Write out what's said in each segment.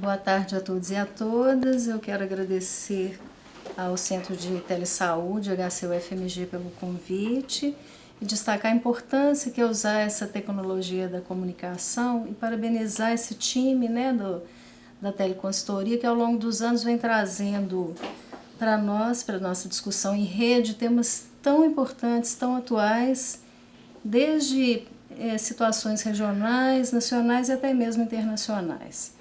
Boa tarde a todos e a todas. Eu quero agradecer ao Centro de Telesaúde, HCUFMG, pelo convite e destacar a importância que é usar essa tecnologia da comunicação e parabenizar esse time, da teleconsultoria, que ao longo dos anos vem trazendo para nós, para nossa discussão em rede, temas tão importantes, tão atuais, desde situações regionais, nacionais e até mesmo internacionais.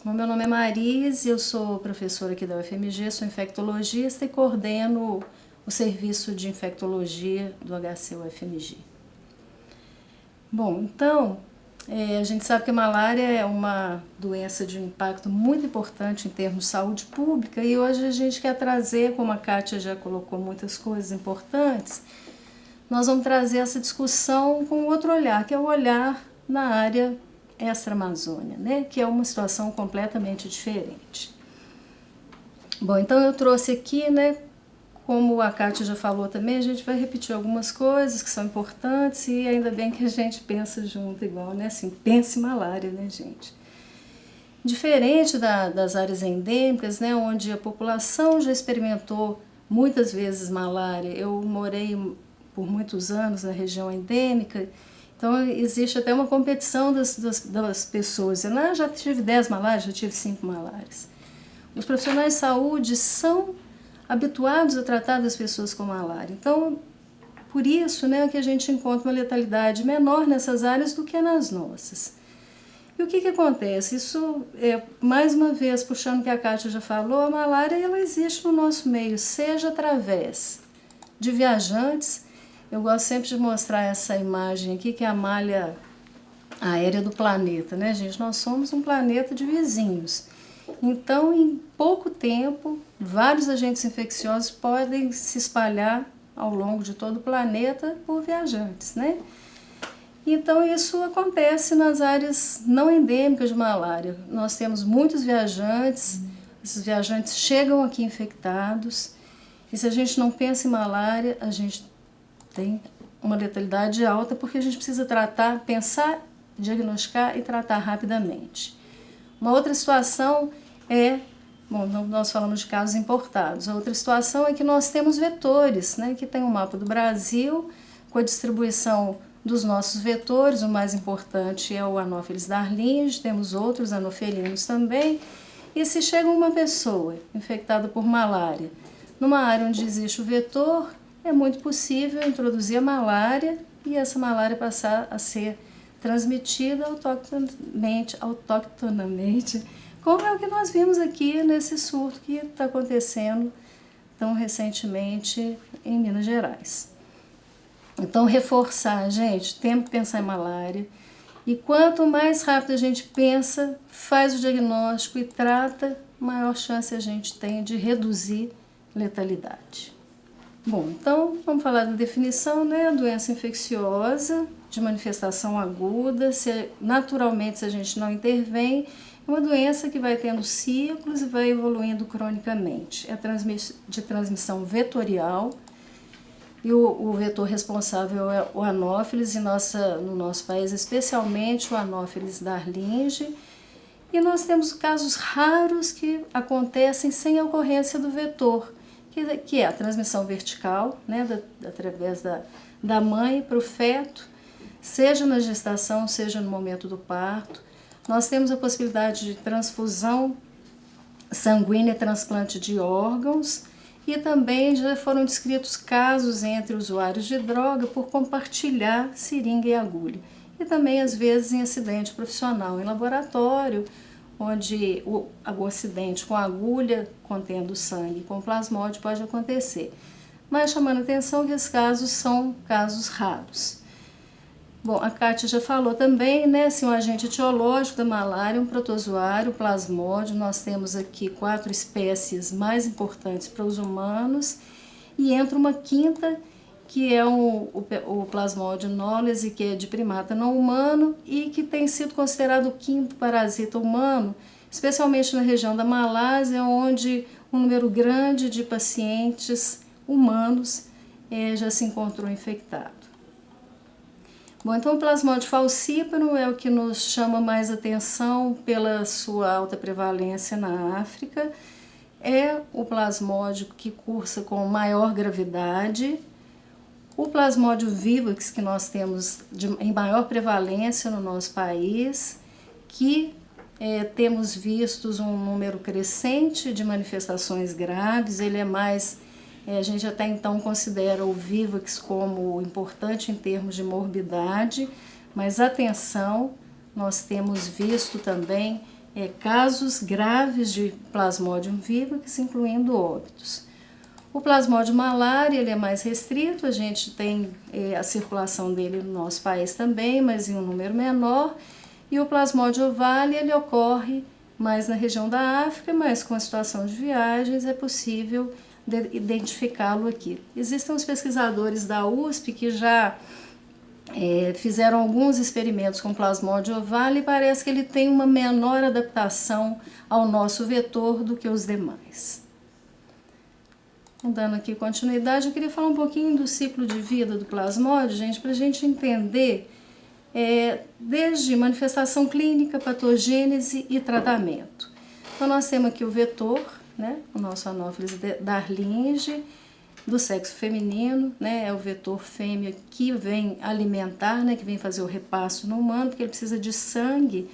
Bom, meu nome é Marise, eu sou professora aqui da UFMG, sou infectologista e coordeno o serviço de infectologia do HCUFMG. Bom, então, a gente sabe que a malária é uma doença de um impacto muito importante em termos de saúde pública e hoje a gente quer trazer, como a Kátia já colocou muitas coisas importantes, nós vamos trazer essa discussão com outro olhar, que é o olhar na área extra-Amazônia, que é uma situação completamente diferente. Bom, então eu trouxe aqui, como a Kátia já falou também, a gente vai repetir algumas coisas que são importantes e ainda bem que a gente pensa junto igual, assim, pensa em malária, gente. Diferente das áreas endêmicas, onde a população já experimentou muitas vezes malária, eu morei por muitos anos na região endêmica. Então, existe até uma competição das pessoas. Eu já tive 10 malárias, já tive 5 malárias. Os profissionais de saúde são habituados a tratar das pessoas com malária. Então, por isso que a gente encontra uma letalidade menor nessas áreas do que nas nossas. E o que acontece? Isso, mais uma vez, puxando o que a Kátia já falou, a malária ela existe no nosso meio, seja através de viajantes. Eu gosto sempre de mostrar essa imagem aqui, que é a malha aérea do planeta, gente? Nós somos um planeta de vizinhos. Então, em pouco tempo, vários agentes infecciosos podem se espalhar ao longo de todo o planeta por viajantes, Então, isso acontece nas áreas não endêmicas de malária. Nós temos muitos viajantes, esses viajantes chegam aqui infectados, e se a gente não pensa em malária, a gente tem uma letalidade alta, porque a gente precisa tratar, pensar, diagnosticar e tratar rapidamente. Uma outra situação nós falamos de casos importados, a outra situação é que nós temos vetores, que tem um mapa do Brasil, com a distribuição dos nossos vetores, o mais importante é o Anopheles darlinge, temos outros anofelinos também, e se chega uma pessoa infectada por malária, numa área onde existe o vetor, é muito possível introduzir a malária e essa malária passar a ser transmitida autoctonamente, como é o que nós vimos aqui nesse surto que está acontecendo tão recentemente em Minas Gerais. Então, reforçar, gente, temos que pensar em malária, e quanto mais rápido a gente pensa, faz o diagnóstico e trata, maior chance a gente tem de reduzir letalidade. Bom, então vamos falar da definição, doença infecciosa de manifestação aguda, naturalmente se a gente não intervém, é uma doença que vai tendo ciclos e vai evoluindo cronicamente. É de transmissão vetorial e o vetor responsável é o Anopheles, no nosso país especialmente o Anopheles darlinge, e nós temos casos raros que acontecem sem a ocorrência do vetor, que é a transmissão vertical, através da mãe para o feto, seja na gestação, seja no momento do parto. Nós temos a possibilidade de transfusão sanguínea e transplante de órgãos, e também já foram descritos casos entre usuários de droga por compartilhar seringa e agulha. E também, às vezes, em acidente profissional em laboratório, onde o acidente com agulha contendo sangue com plasmódio pode acontecer. Mas chamando a atenção que esses casos são casos raros. Bom, a Kátia já falou também, um agente etiológico da malária, um protozoário, plasmódio. Nós temos aqui 4 espécies mais importantes para os humanos e entra uma quinta, que é o Plasmodium knowlesi, que é de primata não humano e que tem sido considerado o 5º parasita humano, especialmente na região da Malásia, onde um número grande de pacientes humanos já se encontrou infectado. Bom, então o plasmódio falciparum é o que nos chama mais atenção pela sua alta prevalência na África. É o plasmódio que cursa com maior gravidade. O plasmódio vivax que nós temos em maior prevalência no nosso país, que temos vistos um número crescente de manifestações graves, ele é mais, a gente até então considera o vivax como importante em termos de morbidade, mas atenção, nós temos visto também casos graves de plasmódio vivax, incluindo óbitos. O plasmódio malária, ele é mais restrito, a gente tem a circulação dele no nosso país também, mas em um número menor. E o plasmódio ovale, ele ocorre mais na região da África, mas com a situação de viagens é possível identificá-lo aqui. Existem os pesquisadores da USP que já fizeram alguns experimentos com plasmódio ovale e parece que ele tem uma menor adaptação ao nosso vetor do que os demais. Dando aqui continuidade, eu queria falar um pouquinho do ciclo de vida do plasmódio, gente, para a gente entender desde manifestação clínica, patogênese e tratamento. Então, nós temos aqui o vetor, né, o nosso Anopheles darlingi, do sexo feminino, né, é o vetor fêmea que vem alimentar, né, que vem fazer o repasto no humano, porque ele precisa de sangue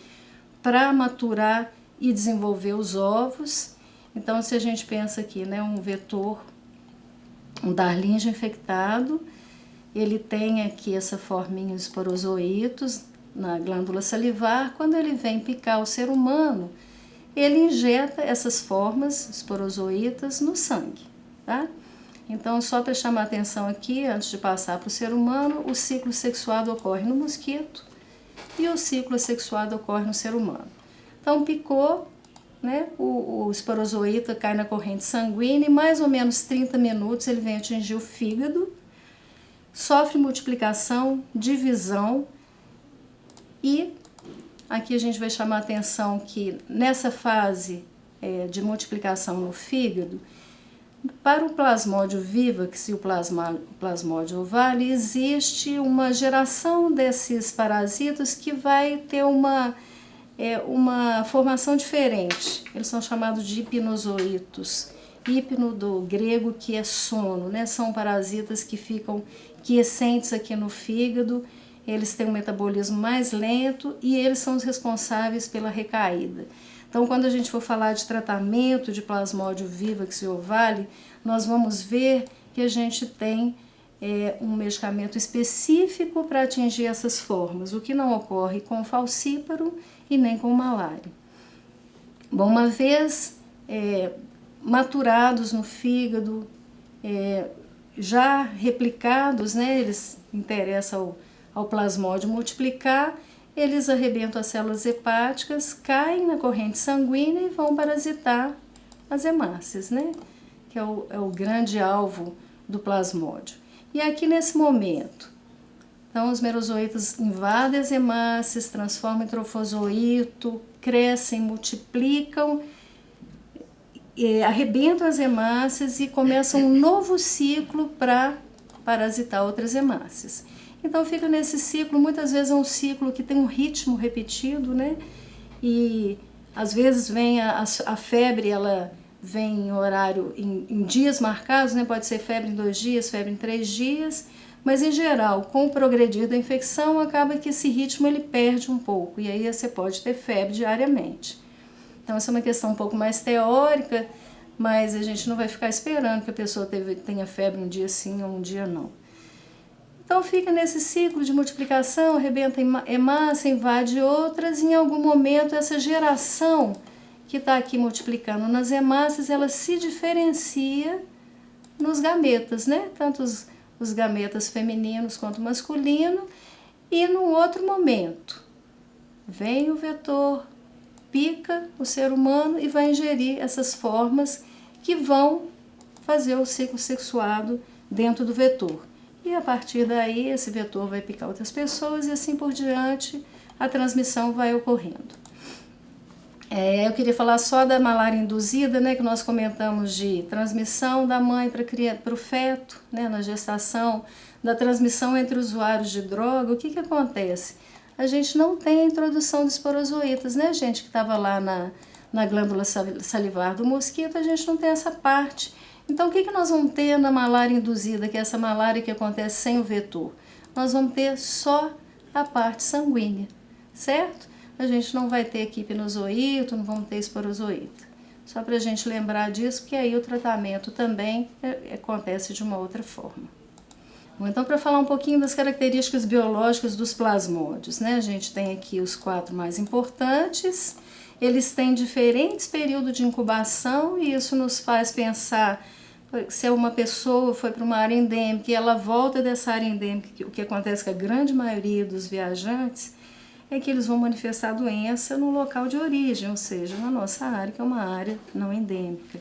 para maturar e desenvolver os ovos. Então, se a gente pensa aqui, né, um vetor, um darlingi infectado, ele tem aqui essa forminha de esporozoítos na glândula salivar. Quando ele vem picar o ser humano, ele injeta essas formas esporozoítas no sangue, tá? Então, só para chamar a atenção aqui, antes de passar para o ser humano, o ciclo sexuado ocorre no mosquito e o ciclo assexuado ocorre no ser humano. Então, picou, né, o esporozoíta cai na corrente sanguínea e mais ou menos 30 minutos ele vem atingir o fígado, sofre multiplicação, divisão e aqui a gente vai chamar a atenção que nessa fase de multiplicação no fígado, para o plasmódio vivax e o plasmódio ovale, existe uma geração desses parasitas que vai ter uma formação diferente. Eles são chamados de hipnozoítos. Hipno do grego, que é sono, né? São parasitas que ficam quiescentes aqui no fígado, eles têm um metabolismo mais lento e eles são os responsáveis pela recaída. Então, quando a gente for falar de tratamento de plasmódio vivax e ovale, nós vamos ver que a gente tem um medicamento específico para atingir essas formas, o que não ocorre com falciparum e nem com malária. Bom, uma vez maturados no fígado, já replicados, né, eles interessam ao plasmódio multiplicar, eles arrebentam as células hepáticas, caem na corrente sanguínea e vão parasitar as hemácias, né, que é o grande alvo do plasmódio. E aqui nesse momento, então os merozoítas invadem as hemácias, transformam em trofozoíto, crescem, multiplicam, arrebentam as hemácias e começam um novo ciclo para parasitar outras hemácias. Então fica nesse ciclo, muitas vezes é um ciclo que tem um ritmo repetido, né? E às vezes vem a febre, ela vem em horário, em dias marcados, né? Pode ser febre em 2 dias, febre em 3 dias, mas em geral, com o progredir da infecção, acaba que esse ritmo ele perde um pouco, e aí você pode ter febre diariamente. Então essa é uma questão um pouco mais teórica, mas a gente não vai ficar esperando que a pessoa tenha febre um dia sim ou um dia não. Então fica nesse ciclo de multiplicação, arrebenta hemácia, invade outras, e em algum momento essa geração que está aqui multiplicando nas hemácias, ela se diferencia nos gametas, né? Tanto os gametas femininos quanto masculino, e num outro momento vem o vetor, pica o ser humano e vai ingerir essas formas que vão fazer o ciclo sexuado dentro do vetor. E a partir daí esse vetor vai picar outras pessoas e assim por diante a transmissão vai ocorrendo. Eu queria falar só da malária induzida, né, que nós comentamos de transmissão da mãe para o feto, né, na gestação, da transmissão entre usuários de droga. O que acontece? A gente não tem a introdução de esporozoítas, né, gente, que estava lá na glândula salivar do mosquito, a gente não tem essa parte. Então, o que nós vamos ter na malária induzida, que é essa malária que acontece sem o vetor? Nós vamos ter só a parte sanguínea, certo? A gente não vai ter aqui pinozoíto, não vamos ter esporozoíta. Só para a gente lembrar disso, porque aí o tratamento também acontece de uma outra forma. Bom, então, para falar um pouquinho das características biológicas dos plasmódios, né? A gente tem aqui os 4 mais importantes. Eles têm diferentes períodos de incubação e isso nos faz pensar se uma pessoa foi para uma área endêmica e ela volta dessa área endêmica, o que acontece com a grande maioria dos viajantes é que eles vão manifestar a doença no local de origem, ou seja, na nossa área, que é uma área não endêmica.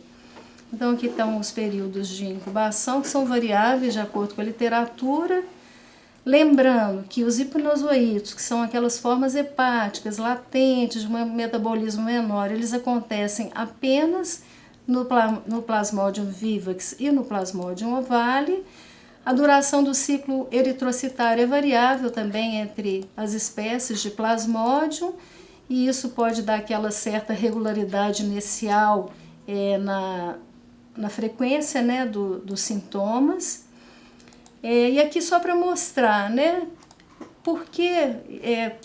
Então aqui estão os períodos de incubação, que são variáveis de acordo com a literatura. Lembrando que os hipnozoítos, que são aquelas formas hepáticas latentes de um metabolismo menor, eles acontecem apenas no Plasmodium vivax e no Plasmodium ovale. A duração do ciclo eritrocitário é variável também entre as espécies de Plasmodium, e isso pode dar aquela certa regularidade inicial na frequência, né, dos sintomas. E aqui só para mostrar, né, por que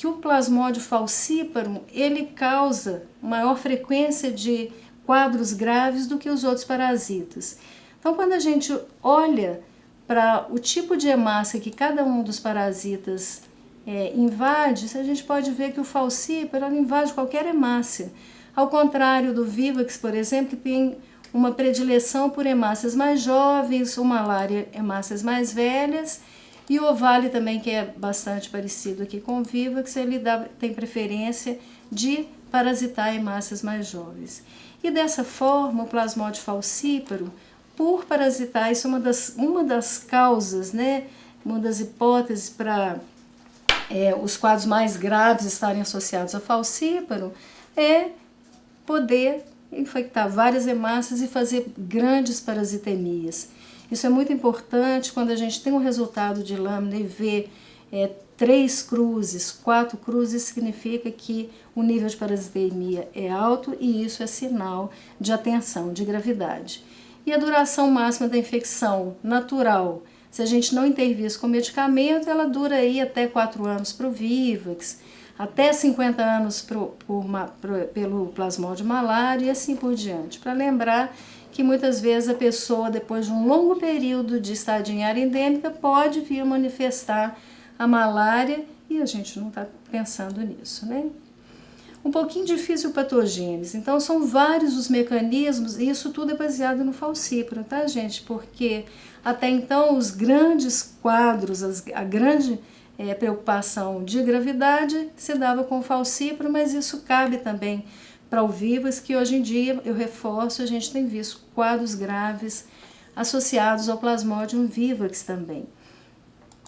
o Plasmodium falciparum ele causa maior frequência de quadros graves do que os outros parasitas. Então, quando a gente olha para o tipo de hemácia que cada um dos parasitas invade, a gente pode ver que o falciparum invade qualquer hemácia. Ao contrário do vivax, por exemplo, que tem uma predileção por hemácias mais jovens, o malária hemácias mais velhas, e o ovale também, que é bastante parecido aqui com o vivax, ele tem preferência de parasitar hemácias mais jovens. E dessa forma, o Plasmodium falciparum, por parasitar, isso é uma das causas, né, uma das hipóteses para os quadros mais graves estarem associados ao falciparum, é poder infectar várias hemácias e fazer grandes parasitemias. Isso é muito importante quando a gente tem um resultado de lâmina e vê 3 cruzes, 4 cruzes, significa que o nível de parasitemia é alto e isso é sinal de atenção, de gravidade. E a duração máxima da infecção natural, se a gente não intervir com medicamento, ela dura aí até 4 anos para o Vivax, até 50 anos pelo Plasmodium malária e assim por diante. Para lembrar que muitas vezes a pessoa, depois de um longo período de estadia em área endêmica, pode vir a manifestar a malária e a gente não está pensando nisso, né? Um pouquinho de fisiopatogênese. Então, são vários os mecanismos e isso tudo é baseado no falciparum, tá, gente? Porque até então os grandes quadros, a grande preocupação de gravidade se dava com o falciparum, mas isso cabe também para o Vivax, que hoje em dia, eu reforço, a gente tem visto quadros graves associados ao Plasmodium vivax também.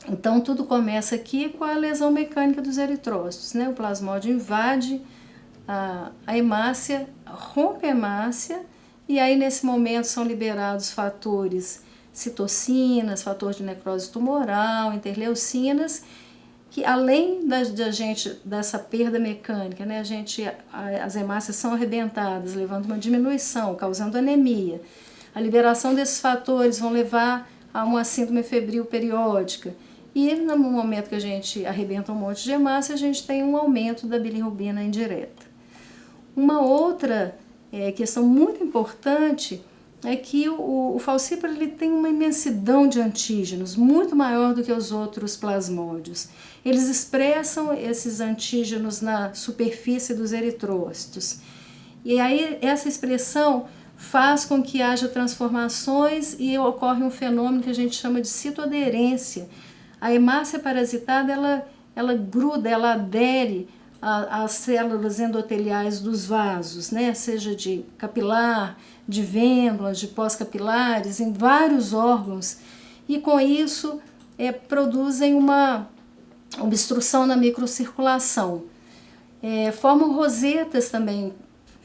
Então, tudo começa aqui com a lesão mecânica dos eritrócitos, né? O Plasmodium invade a hemácia, rompe a hemácia, e aí nesse momento são liberados fatores citocinas, fatores de necrose tumoral, interleucinas, que além dessa perda mecânica, né, as hemácias são arrebentadas, levando uma diminuição, causando anemia. A liberação desses fatores vão levar a uma síndrome febril periódica. E no momento que a gente arrebenta um monte de hemácia, a gente tem um aumento da bilirrubina indireta. Uma outra questão muito importante é que o falciparum ele tem uma imensidão de antígenos, muito maior do que os outros plasmódios. Eles expressam esses antígenos na superfície dos eritrócitos. E aí essa expressão faz com que haja transformações e ocorre um fenômeno que a gente chama de citoaderência. A hemácia parasitada, ela gruda, ela adere às células endoteliais dos vasos, né? Seja de capilar, de vênulas, de pós-capilares, em vários órgãos, e com isso produzem uma obstrução na microcirculação. Formam rosetas também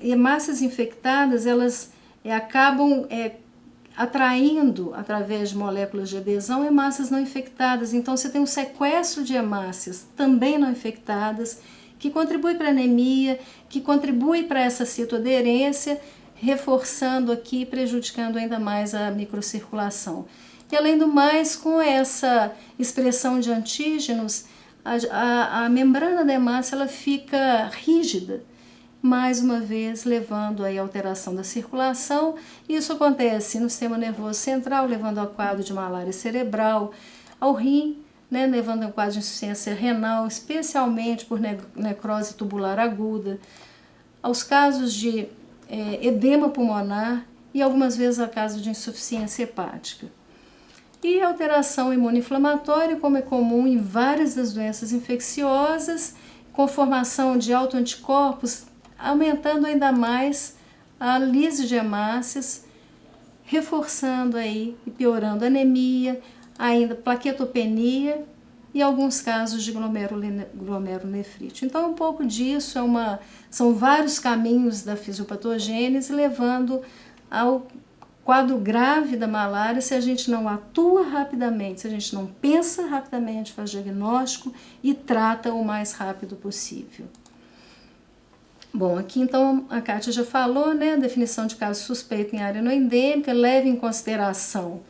hemácias infectadas, elas acabam atraindo, através de moléculas de adesão, hemácias não infectadas. Então você tem um sequestro de hemácias também não infectadas, que contribui para a anemia, que contribui para essa citoaderência, reforçando aqui, prejudicando ainda mais a microcirculação. E além do mais, com essa expressão de antígenos, a membrana da hemácia ela fica rígida, mais uma vez levando aí a alteração da circulação. Isso acontece no sistema nervoso central, levando ao quadro de malária cerebral, ao rim, né, levando ao quadro de insuficiência renal, especialmente por necrose tubular aguda, aos casos de edema pulmonar e algumas vezes a caso de insuficiência hepática. E alteração imunoinflamatória, como é comum em várias das doenças infecciosas, com formação de autoanticorpos, aumentando ainda mais a lise de hemácias, reforçando aí e piorando a anemia, ainda plaquetopenia e alguns casos de glomerulonefrite. Então, um pouco disso são vários caminhos da fisiopatogênese levando ao quadro grave da malária se a gente não atua rapidamente, se a gente não pensa rapidamente, faz diagnóstico e trata o mais rápido possível. Bom, aqui então a Kátia já falou, né, a definição de caso suspeito em área não endêmica, leva em consideração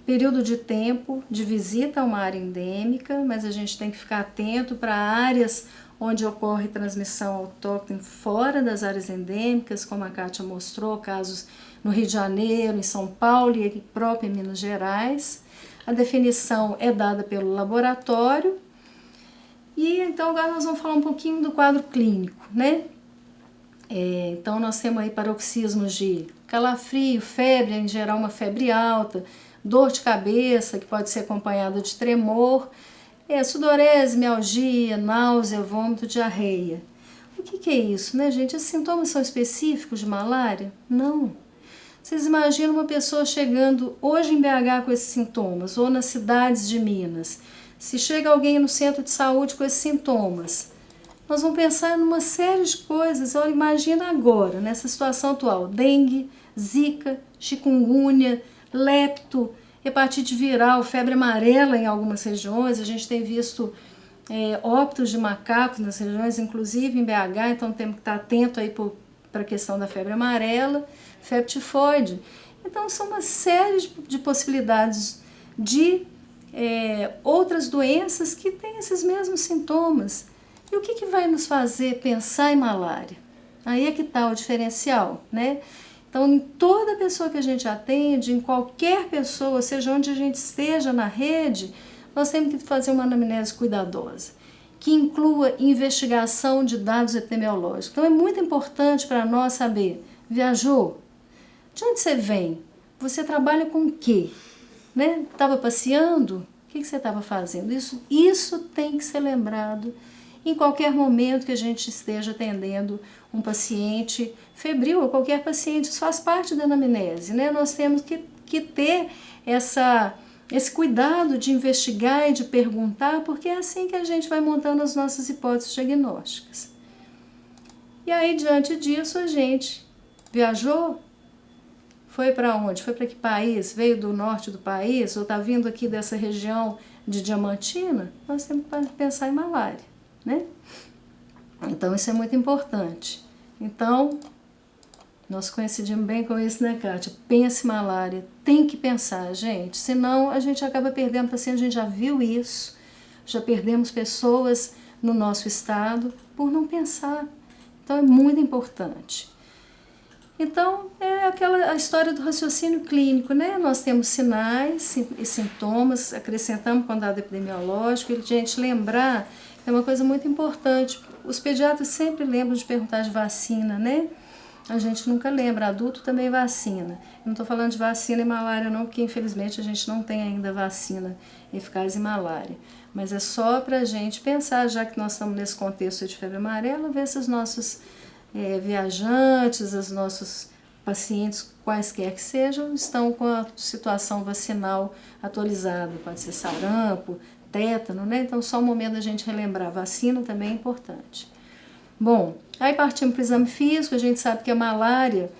o período de tempo de visita a uma área endêmica, mas a gente tem que ficar atento para áreas onde ocorre transmissão autóctone fora das áreas endêmicas, como a Kátia mostrou, casos no Rio de Janeiro, em São Paulo e próprio em Minas Gerais. A definição é dada pelo laboratório. E então agora nós vamos falar um pouquinho do quadro clínico, né? Então nós temos aí paroxismos de calafrio, febre, em geral uma febre alta, dor de cabeça, que pode ser acompanhada de tremor, sudorese, mialgia, náusea, vômito, diarreia. O que é isso, né, gente? Esses sintomas são específicos de malária? Não. Vocês imaginam uma pessoa chegando hoje em BH com esses sintomas, ou nas cidades de Minas. Se chega alguém no centro de saúde com esses sintomas, nós vamos pensar numa série de coisas. Olha, imagina agora, nessa situação atual, dengue, zika, chikungunya, lepto, hepatite viral, febre amarela em algumas regiões. A gente tem visto óbitos de macacos nas regiões, inclusive em BH, então temos que estar atento aí para a questão da febre amarela, febre tifoide. Então são uma série de possibilidades de outras doenças que têm esses mesmos sintomas. E o que vai nos fazer pensar em malária? Aí é que está o diferencial, né? Então, em toda pessoa que a gente atende, em qualquer pessoa, seja onde a gente esteja na rede, nós temos que fazer uma anamnese cuidadosa, que inclua investigação de dados epidemiológicos. Então, é muito importante para nós saber, viajou? De onde você vem? Você trabalha com o quê? Né? Estava passeando? O que você estava fazendo? Isso tem que ser lembrado em qualquer momento que a gente esteja atendendo um paciente febril ou qualquer paciente. Isso faz parte da anamnese, né? Nós temos que ter esse cuidado de investigar e de perguntar, porque é assim que a gente vai montando as nossas hipóteses diagnósticas. E aí, diante disso, a gente viajou? Foi para onde? Foi para que país? Veio do norte do país? Ou está vindo aqui dessa região de Diamantina? Nós temos que pensar em malária, né? Então, isso é muito importante. Então, nós coincidimos bem com isso, né, Kátia? Pense em malária. Tem que pensar, gente. Senão, a gente acaba perdendo paciente. A gente já viu isso. Já perdemos pessoas no nosso estado por não pensar. Então, é muito importante. Então, é a história do raciocínio clínico, né? Nós temos sinais e sintomas, acrescentamos com dado epidemiológico, e a gente lembrar é uma coisa muito importante. Os pediatras sempre lembram de perguntar de vacina, né? A gente nunca lembra, adulto também vacina. Eu não estou falando de vacina em malária não, porque infelizmente a gente não tem ainda vacina eficaz em malária. Mas é só para a gente pensar, já que nós estamos nesse contexto de febre amarela, ver se os nossos viajantes, os nossos pacientes, quaisquer que sejam, estão com a situação vacinal atualizada. Pode ser sarampo, tétano, né? Então, só um momento da gente relembrar. Vacina também é importante. Bom, Aí partimos para o exame físico, a gente sabe que a malária,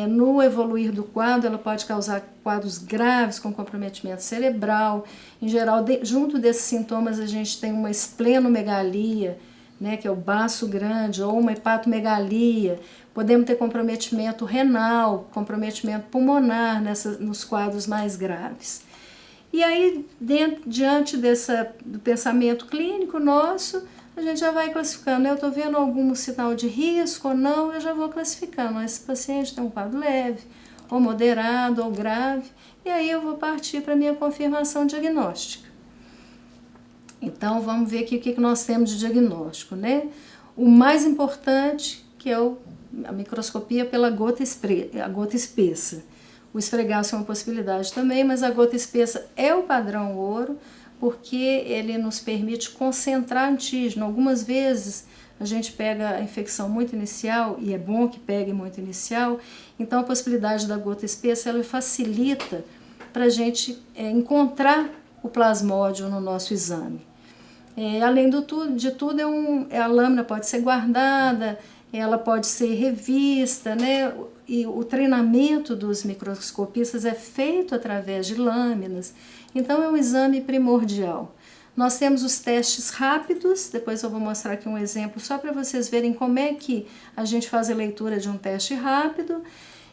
no evoluir do quadro, ela pode causar quadros graves com comprometimento cerebral. Em geral, junto desses sintomas, a gente tem uma esplenomegalia, né, que é o baço grande, ou uma hepatomegalia. Podemos ter comprometimento renal, comprometimento pulmonar nos quadros mais graves. E aí, diante do pensamento clínico nosso, a gente já vai classificando. Eu estou vendo algum sinal de risco ou não, eu já vou classificando. Esse paciente tem um quadro leve, ou moderado, ou grave, e aí eu vou partir para a minha confirmação diagnóstica. Então, vamos ver aqui o que nós temos de diagnóstico, né? O mais importante, que é a microscopia pela gota espessa. O esfregaço é uma possibilidade também, mas a gota espessa é o padrão ouro, porque ele nos permite concentrar antígeno. Algumas vezes a gente pega a infecção muito inicial, e é bom que pegue muito inicial, então a possibilidade da gota espessa ela facilita para a gente encontrar o plasmódio no nosso exame. Além de tudo, a lâmina pode ser guardada, ela pode ser revista, né? E o treinamento dos microscopistas é feito através de lâminas, então é um exame primordial. Nós temos os testes rápidos, depois eu vou mostrar aqui um exemplo só para vocês verem como é que a gente faz a leitura de um teste rápido,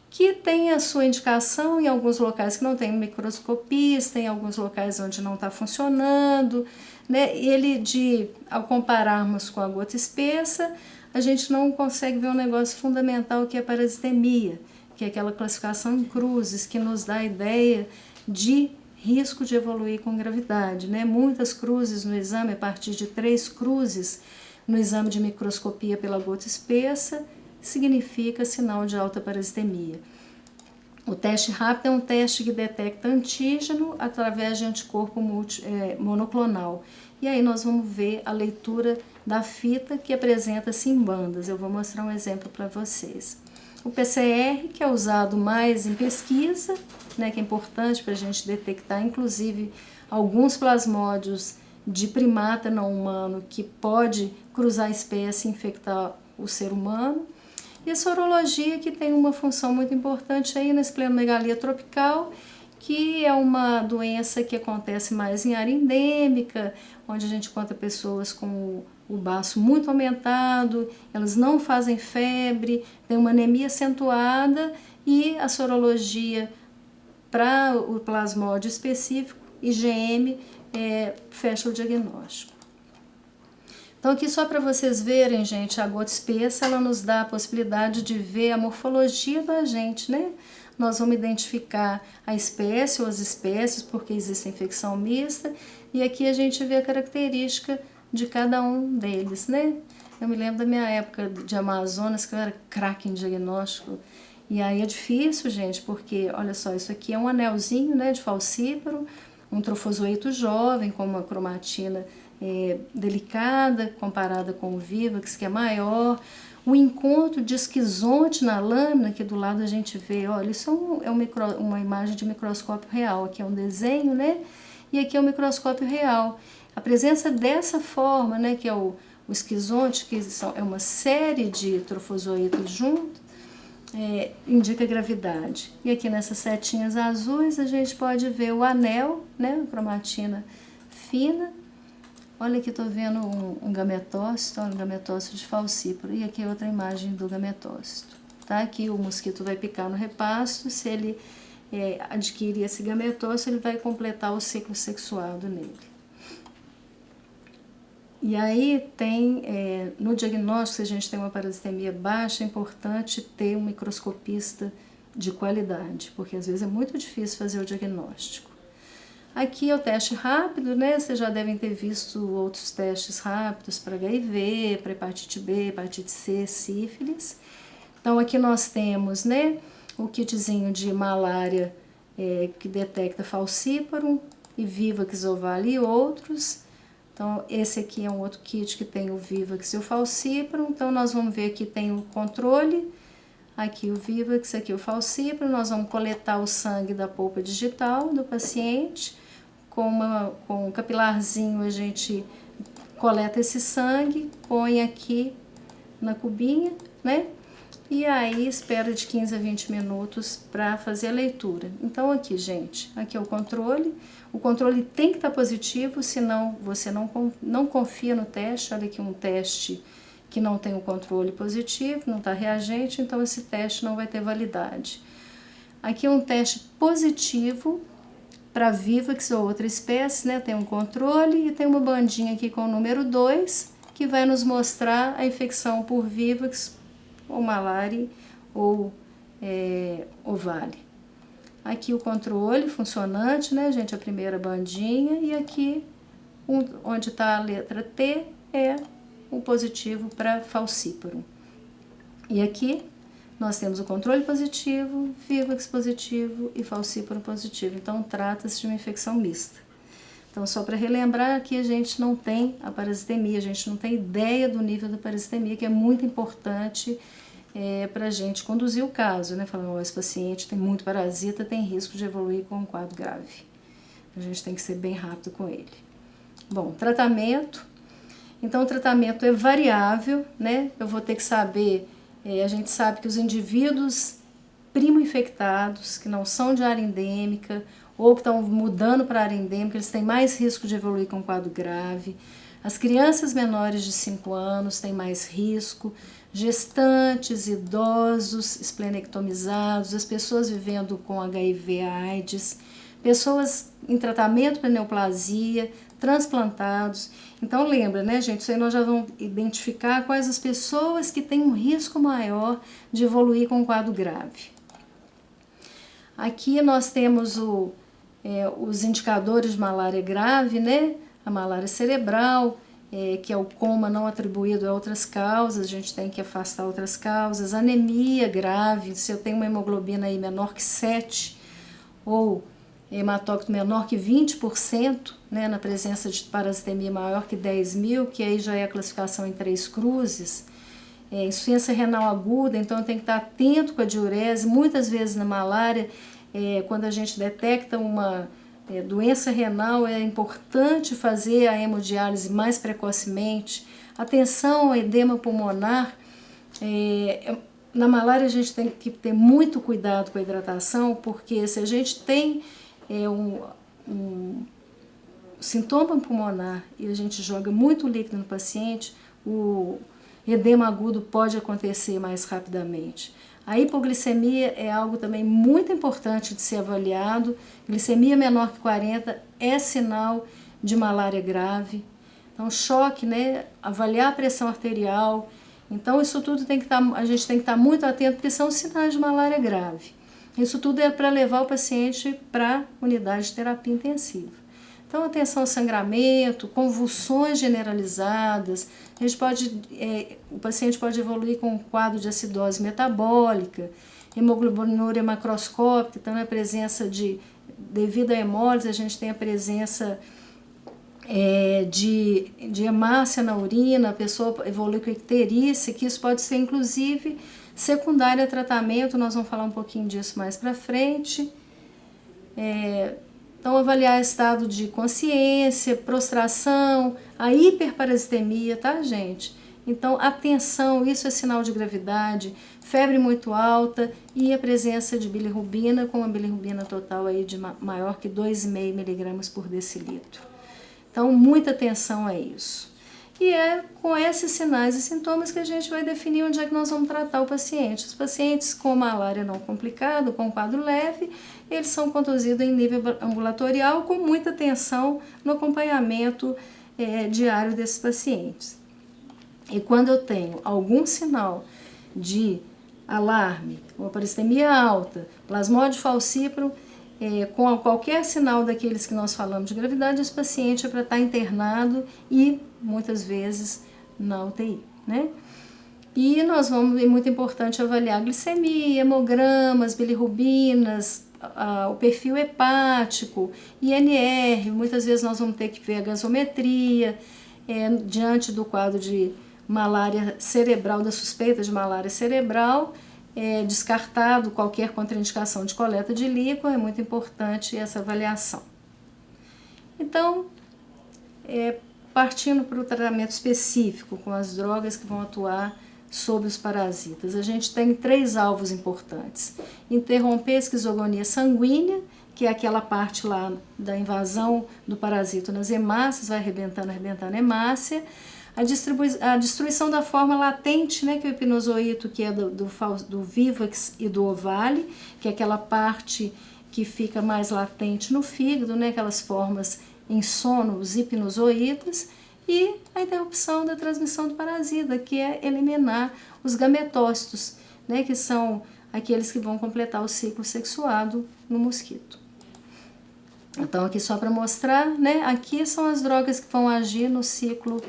que tem a sua indicação em alguns locais que não tem microscopista, em alguns locais onde não está funcionando, né? Ao compararmos com a gota espessa, a gente não consegue ver um negócio fundamental que é a parasitemia, que é aquela classificação em cruzes, que nos dá a ideia de risco de evoluir com gravidade, né? Muitas cruzes no exame, a partir de 3 cruzes no exame de microscopia pela gota espessa, significa sinal de alta parasitemia. O teste rápido é um teste que detecta antígeno através de anticorpo monoclonal. E aí nós vamos ver a leitura da fita que apresenta-se em bandas. Eu vou mostrar um exemplo para vocês. O PCR, que é usado mais em pesquisa, né, que é importante para a gente detectar, inclusive, alguns plasmódios de primata não humano que pode cruzar a espécie e infectar o ser humano. E a sorologia, que tem uma função muito importante aí na esplenomegalia tropical, que é uma doença que acontece mais em área endêmica, onde a gente encontra pessoas com o baço muito aumentado, elas não fazem febre, tem uma anemia acentuada, e a sorologia para o plasmódio específico, IgM, fecha o diagnóstico. Então aqui só para vocês verem, gente, a gota espessa, ela nos dá a possibilidade de ver a morfologia do agente, né? Nós vamos identificar a espécie ou as espécies, porque existe infecção mista, e aqui a gente vê a característica de cada um deles, né? Eu me lembro da minha época de Amazonas, que eu era craque em diagnóstico, e aí é difícil, gente, porque, olha só, isso aqui é um anelzinho, né, de falcíparo, um trofozoito jovem, com uma cromatina delicada, comparada com o Vivax, que é maior. O encontro de esquizonte na lâmina, que do lado a gente vê, olha, isso é uma imagem de microscópio real, aqui é um desenho, né? E aqui é o microscópio real. A presença dessa forma, né, que é o esquizonte, que é uma série de trofozoitos juntos, indica gravidade. E aqui nessas setinhas azuis a gente pode ver o anel, né, a cromatina fina. Olha aqui, estou vendo um gametócito, um gametócito de falcíparo, e aqui é outra imagem do gametócito. Tá? Aqui o mosquito vai picar no repasto, se ele adquirir esse gametócito, ele vai completar o ciclo sexuado nele. E aí no diagnóstico, se a gente tem uma parasitemia baixa, é importante ter um microscopista de qualidade, porque às vezes é muito difícil fazer o diagnóstico. Aqui é o teste rápido, né? Vocês já devem ter visto outros testes rápidos para HIV, para hepatite B, hepatite C, sífilis. Então aqui nós temos, né, o kitzinho de malária que detecta falciparum e Vivax ovale e outros. Então esse aqui é um outro kit que tem o Vivax e o falciparum. Então nós vamos ver aqui tem o controle, aqui o Vivax, aqui o falciparum. Nós vamos coletar o sangue da polpa digital do paciente. Com um capilarzinho a gente coleta esse sangue, põe aqui na cubinha, né? E aí espera de 15 a 20 minutos para fazer a leitura. Então aqui, gente, aqui é o controle tem que estar positivo, senão você não confia no teste. Olha aqui um teste que não tem o controle positivo, não está reagente, então esse teste não vai ter validade. Aqui é um teste positivo para Vivax ou outra espécie, né? Tem um controle e tem uma bandinha aqui com o número 2, que vai nos mostrar a infecção por Vivax ou malária ou ovale. Aqui o controle funcionante, né, gente? A primeira bandinha, e aqui onde está a letra T é o positivo para falciparum. E aqui nós temos o controle positivo, Vivax positivo e falciparum positivo. Então trata-se de uma infecção mista. Então, só para relembrar, aqui a gente não tem a parasitemia, a gente não tem ideia do nível da parasitemia, que é muito importante para a gente conduzir o caso, né? Falando, esse paciente tem muito parasita, tem risco de evoluir com um quadro grave. A gente tem que ser bem rápido com ele. Bom, tratamento. Então, o tratamento é variável, né? Eu vou ter que saber, a gente sabe que os indivíduos primo-infectados, que não são de área endêmica, ou que estão mudando para a área endêmica, eles têm mais risco de evoluir com um quadro grave. As crianças menores de 5 anos têm mais risco, gestantes, idosos, esplenectomizados, as pessoas vivendo com HIV/AIDS, pessoas em tratamento para neoplasia, transplantados. Então lembra, né, gente, isso aí nós já vamos identificar quais as pessoas que têm um risco maior de evoluir com um quadro grave. Aqui nós temos os indicadores de malária grave, né? A malária cerebral, que é o coma não atribuído a outras causas, a gente tem que afastar outras causas. Anemia grave, se eu tenho uma hemoglobina aí menor que 7, ou hematócrito menor que 20%, né, na presença de parasitemia maior que 10.000, que aí já é a classificação em 3 cruzes. Insuficiência renal aguda, então eu tenho que estar atento com a diurese. Muitas vezes na malária, quando a gente detecta uma doença renal, é importante fazer a hemodiálise mais precocemente. Atenção ao edema pulmonar. Na malária a gente tem que ter muito cuidado com a hidratação, porque se a gente tem um sintoma pulmonar e a gente joga muito líquido no paciente, o edema agudo pode acontecer mais rapidamente. A hipoglicemia é algo também muito importante de ser avaliado. Glicemia menor que 40 é sinal de malária grave. Então, choque, né? Avaliar a pressão arterial. Então, isso tudo a gente tem que estar muito atento, porque são sinais de malária grave. Isso tudo é para levar o paciente para a unidade de terapia intensiva. Então, atenção ao sangramento, convulsões generalizadas, o paciente pode evoluir com um quadro de acidose metabólica, hemoglobinuria macroscópica, então na presença devido à hemólise, a gente tem a presença de hemácia na urina, a pessoa evolui com icterícia, que isso pode ser inclusive secundária a tratamento, nós vamos falar um pouquinho disso mais para frente. Então, avaliar estado de consciência, prostração, a hiperparasitemia, tá, gente? Então, atenção, isso é sinal de gravidade, febre muito alta e a presença de bilirrubina, com uma bilirrubina total aí de maior que 2,5 mg por decilitro. Então, muita atenção a isso. E é com esses sinais e sintomas que a gente vai definir onde é que nós vamos tratar o paciente. Os pacientes com malária não complicada, com quadro leve, eles são conduzidos em nível ambulatorial com muita atenção no acompanhamento diário desses pacientes. E quando eu tenho algum sinal de alarme, uma parasitemia alta, plasmódio falciparum, com qualquer sinal daqueles que nós falamos de gravidade, esse paciente é para estar internado e muitas vezes na UTI, né? E é muito importante avaliar a glicemia, hemogramas, bilirrubinas, o perfil hepático, INR, muitas vezes nós vamos ter que ver a gasometria, diante do quadro de malária cerebral, da suspeita de malária cerebral, descartado qualquer contraindicação de coleta de líquor, é muito importante essa avaliação. Então, partindo para o tratamento específico com as drogas que vão atuar sobre os parasitas. A gente tem 3 alvos importantes: interromper a esquizogonia sanguínea, que é aquela parte lá da invasão do parasito nas hemácias, vai arrebentando a hemácia. A destruição da forma latente, né, que é o hipinozoito, que é do Vivax e do Ovale, que é aquela parte que fica mais latente no fígado, né, aquelas formas em sono, os hipinozoítas, e a interrupção da transmissão do parasita, que é eliminar os gametócitos, né, que são aqueles que vão completar o ciclo sexuado no mosquito. Então, aqui só para mostrar, né, aqui são as drogas que vão agir no ciclo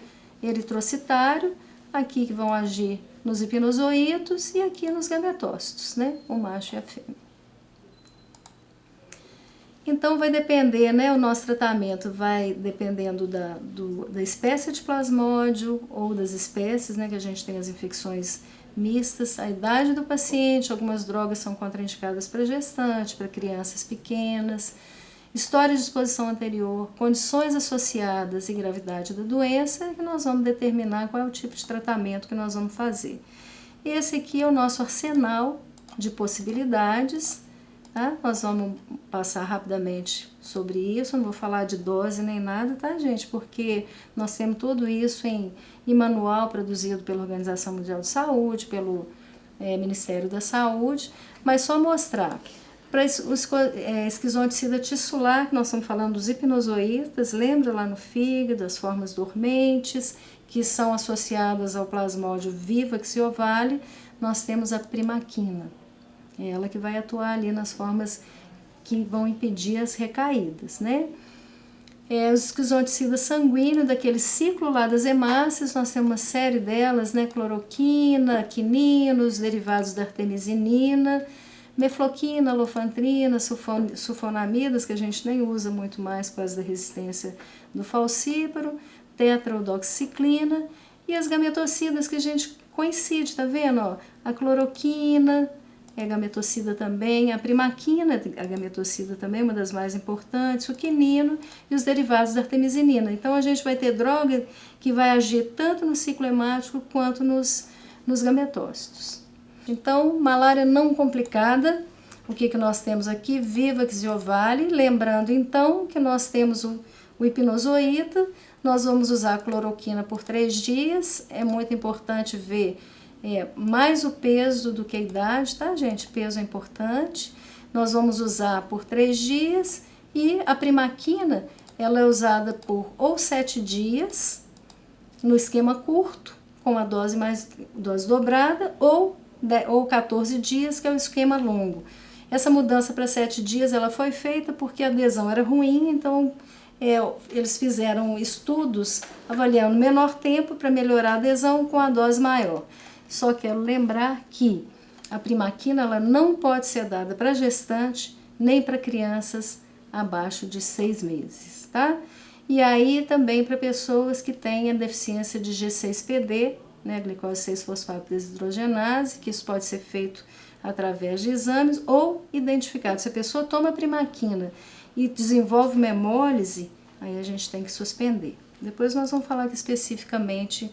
eritrocitário, aqui que vão agir nos hipinozoítos e aqui nos gametócitos, né, o macho e a fêmea. Então vai depender, né, o nosso tratamento vai dependendo da espécie de plasmódio ou das espécies, né, que a gente tem as infecções mistas, a idade do paciente, algumas drogas são contraindicadas para gestante, para crianças pequenas, história de exposição anterior, condições associadas e gravidade da doença, que nós vamos determinar qual é o tipo de tratamento que nós vamos fazer. Esse aqui é o nosso arsenal de possibilidades, tá? Nós vamos passar rapidamente sobre isso, não vou falar de dose nem nada, tá, gente? Porque nós temos tudo isso em manual produzido pela Organização Mundial de Saúde, pelo Ministério da Saúde, mas só mostrar. Para o esquizoticida tissular, que nós estamos falando dos hipinozoítas, lembra lá no fígado, as formas dormentes, que são associadas ao plasmódio Vivax e Ovale, nós temos a primaquina. É ela que vai atuar ali nas formas que vão impedir as recaídas, né? Os esquizoticidas sanguíneos, daquele ciclo lá das hemácias, nós temos uma série delas, né? Cloroquina, quininos, derivados da artemisinina, mefloquina, lofantrina, sulfonamidas, que a gente nem usa muito mais por causa da resistência do falcíparo, tetraodoxiciclina, e as gametocidas que a gente coincide, tá vendo? Ó, a cloroquina é gametocida também, a primaquina, a gametocida também, uma das mais importantes, o quinino e os derivados da artemisinina. Então a gente vai ter droga que vai agir tanto no ciclo hemático quanto nos gametócitos. Então, malária não complicada, o que nós temos aqui? Vivax e Ovale, lembrando então que nós temos o hipinozoíta, nós vamos usar a cloroquina por 3 dias, é muito importante ver mais o peso do que a idade, tá, gente? Peso é importante. Nós vamos usar por 3 dias e a primaquina, ela é usada por ou 7 dias, no esquema curto, com a dose dobrada, ou 14 dias, que é o esquema longo. Essa mudança para 7 dias ela foi feita porque a adesão era ruim, então eles fizeram estudos avaliando menor tempo para melhorar a adesão com a dose maior. Só quero lembrar que a primaquina ela não pode ser dada para gestante nem para crianças abaixo de 6 meses, tá? E aí também para pessoas que tenham deficiência de G6PD, né, glicose 6-fosfato desidrogenase, que isso pode ser feito através de exames ou identificado. Se a pessoa toma primaquina e desenvolve uma hemólise, aí a gente tem que suspender. Depois nós vamos falar aqui especificamente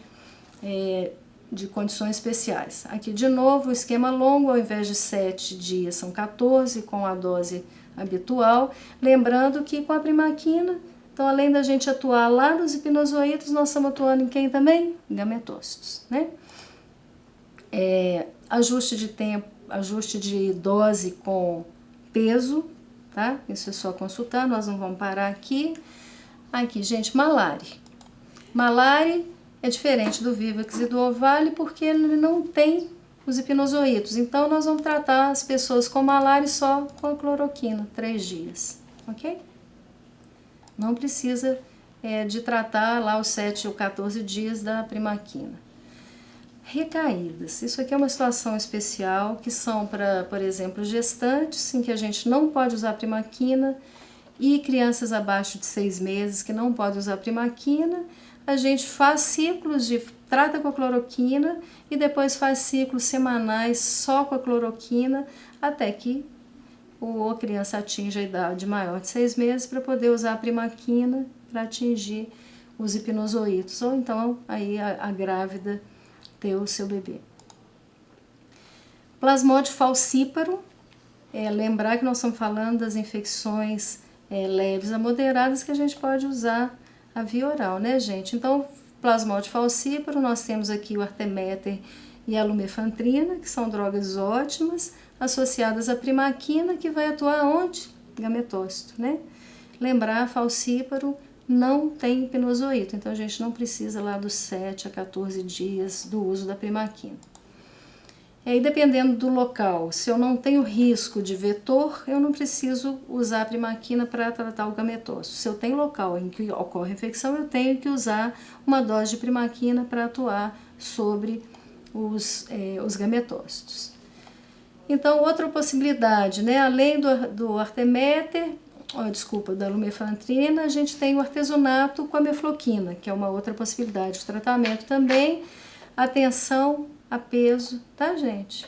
de condições especiais. Aqui de novo o esquema longo, ao invés de 7 dias são 14 com a dose habitual. Lembrando que com a primaquina, então além da gente atuar lá nos hipinozoítos, nós estamos atuando em quem também? Em gametócitos, né? Ajuste de tempo, ajuste de dose com peso, tá? Isso é só consultar, nós não vamos parar aqui. Aqui, gente, malária. Malária é diferente do Vivax e do Ovale porque ele não tem os hipinozoítos. Então, nós vamos tratar as pessoas com malária só com a cloroquina, 3 dias, ok? Não precisa de tratar lá os 7 ou 14 dias da primaquina. Recaídas. Isso aqui é uma situação especial que são para, por exemplo, gestantes, em que a gente não pode usar primaquina, e crianças abaixo de 6 meses que não podem usar primaquina. A gente faz ciclos trata com a cloroquina e depois faz ciclos semanais só com a cloroquina até que a criança atinja a idade maior de 6 meses para poder usar a primaquina para atingir os hipinozoítos, ou então aí a grávida ter o seu bebê. Plasmódio falcíparo, lembrar que nós estamos falando das infecções leves a moderadas que a gente pode usar a via oral, né, gente? Então, plasmódio falcíparo, nós temos aqui o arteméter e a lumefantrina, que são drogas ótimas, associadas à primaquina, que vai atuar onde? Gametócito, né? Lembrar, falcíparo não tem hipnozoito, então a gente não precisa lá dos 7 a 14 dias do uso da primaquina. E aí, dependendo do local, se eu não tenho risco de vetor, eu não preciso usar a primaquina para tratar o gametócito. Se eu tenho local em que ocorre infecção, eu tenho que usar uma dose de primaquina para atuar sobre os gametócitos. Então, outra possibilidade, né? Além do arteméter, da lumefantrina, a gente tem o artesunato com a mefloquina, que é uma outra possibilidade de tratamento também. Atenção a peso, tá, gente?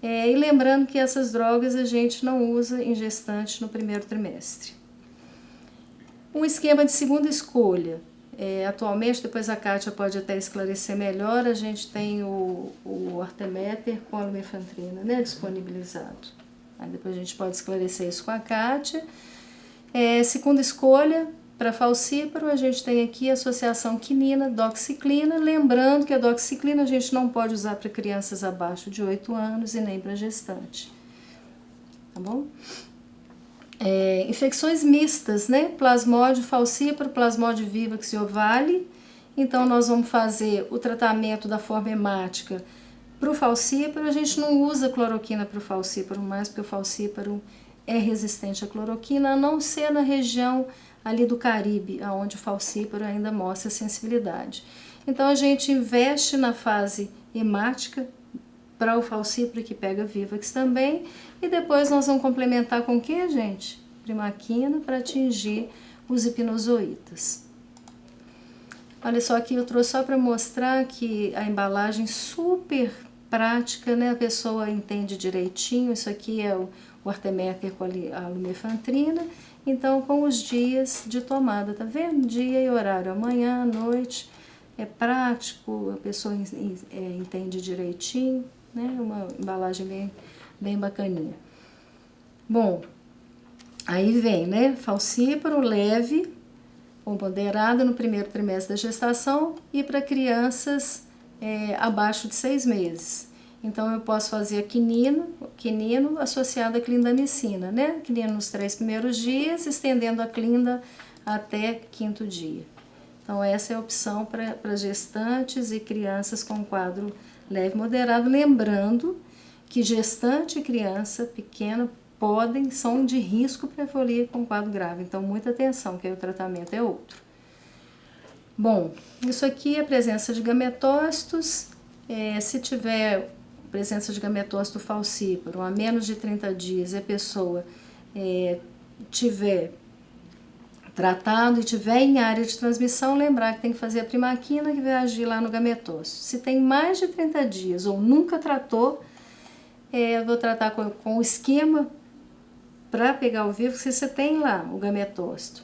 E lembrando que essas drogas a gente não usa em gestante no primeiro trimestre. Um esquema de segunda escolha. Atualmente, depois a Kátia pode até esclarecer melhor, a gente tem o arteméter com a lumefantrina, né, disponibilizado. Aí depois a gente pode esclarecer isso com a Kátia. Segunda escolha, para falcíparo, a gente tem aqui a associação quinina, doxiciclina, lembrando que a doxiciclina a gente não pode usar para crianças abaixo de 8 anos e nem para gestante, tá bom? Infecções mistas, né? Plasmódio falcíparo, plasmódio vivax e ovale. Então, nós vamos fazer o tratamento da forma hemática para o falcíparo. A gente não usa cloroquina para o falcíparo mais, porque o falcíparo é resistente à cloroquina, a não ser na região ali do Caribe, onde o falcíparo ainda mostra sensibilidade. Então, a gente investe na fase hemática para o falcíparo que pega vivax também, e depois nós vamos complementar com o que, gente? Primaquina, para atingir os hipnozoítas. Olha só, aqui eu trouxe só para mostrar que a embalagem super prática, né? A pessoa entende direitinho. Isso aqui é o arteméter com a lumefantrina. Então, com os dias de tomada, tá vendo? Dia e horário, amanhã, à noite, é prático, a pessoa entende direitinho, né? Uma embalagem bem bacaninha. Bom, aí vem, né? Falcíparo leve ou moderado no primeiro trimestre da gestação e para crianças abaixo de 6 meses. Então, eu posso fazer quinino associado à clindamicina, né? Quinino nos 3 primeiros dias, estendendo a clinda até 5º dia. Então, essa é a opção para gestantes e crianças com quadro leve e moderado. Lembrando que gestante e criança pequena são de risco para evoluir com quadro grave. Então, muita atenção, que aí o tratamento é outro. Bom, isso aqui é a presença de gametócitos. Se tiver presença de gametócito falcíparo a menos de 30 dias e a pessoa tiver tratado e tiver em área de transmissão, lembrar que tem que fazer a primaquina, que vai agir lá no gametócito. Se tem mais de 30 dias ou nunca tratou, eu vou tratar com o esquema para pegar o vírus. Se você tem lá o gametócito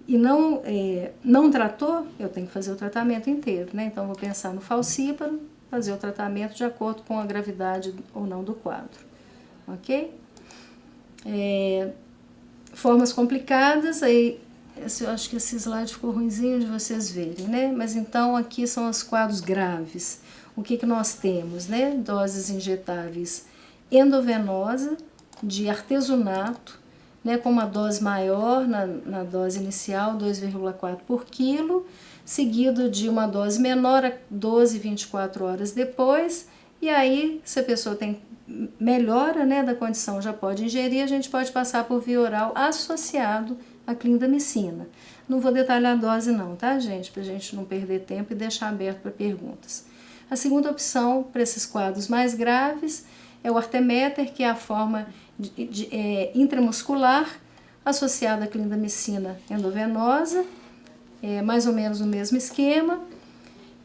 e não tratou, eu tenho que fazer o tratamento inteiro, né? Então, vou pensar no falcíparo, fazer o tratamento de acordo com a gravidade ou não do quadro, ok? Formas complicadas, aí eu acho que esse slide ficou ruimzinho de vocês verem, né? Mas então aqui são os quadros graves. O que nós temos, né? Doses injetáveis endovenosa de artesunato, né? Com uma dose maior na dose inicial, 2,4 por quilo, seguido de uma dose menor a 12, 24 horas depois, e aí, se a pessoa tem melhora, né, da condição, já pode ingerir, a gente pode passar por via oral associado à clindamicina. Não vou detalhar a dose não, tá, gente? Pra gente não perder tempo e deixar aberto para perguntas. A segunda opção para esses quadros mais graves é o arteméter, que é a forma intramuscular associada à clindamicina endovenosa, mais ou menos o mesmo esquema.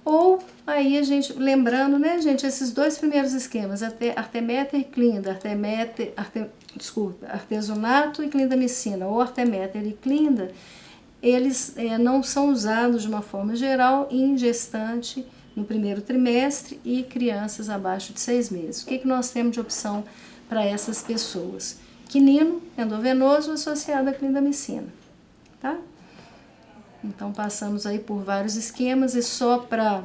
Ou aí a gente, lembrando, né, gente, esses dois primeiros esquemas, arteméter e clinda, artesunato e clindamicina, ou arteméter e clinda, eles não são usados de uma forma geral em gestante no primeiro trimestre e crianças abaixo de 6 meses. O que nós temos de opção para essas pessoas? Quinino endovenoso associado à clindamicina, tá? Então passamos aí por vários esquemas e só para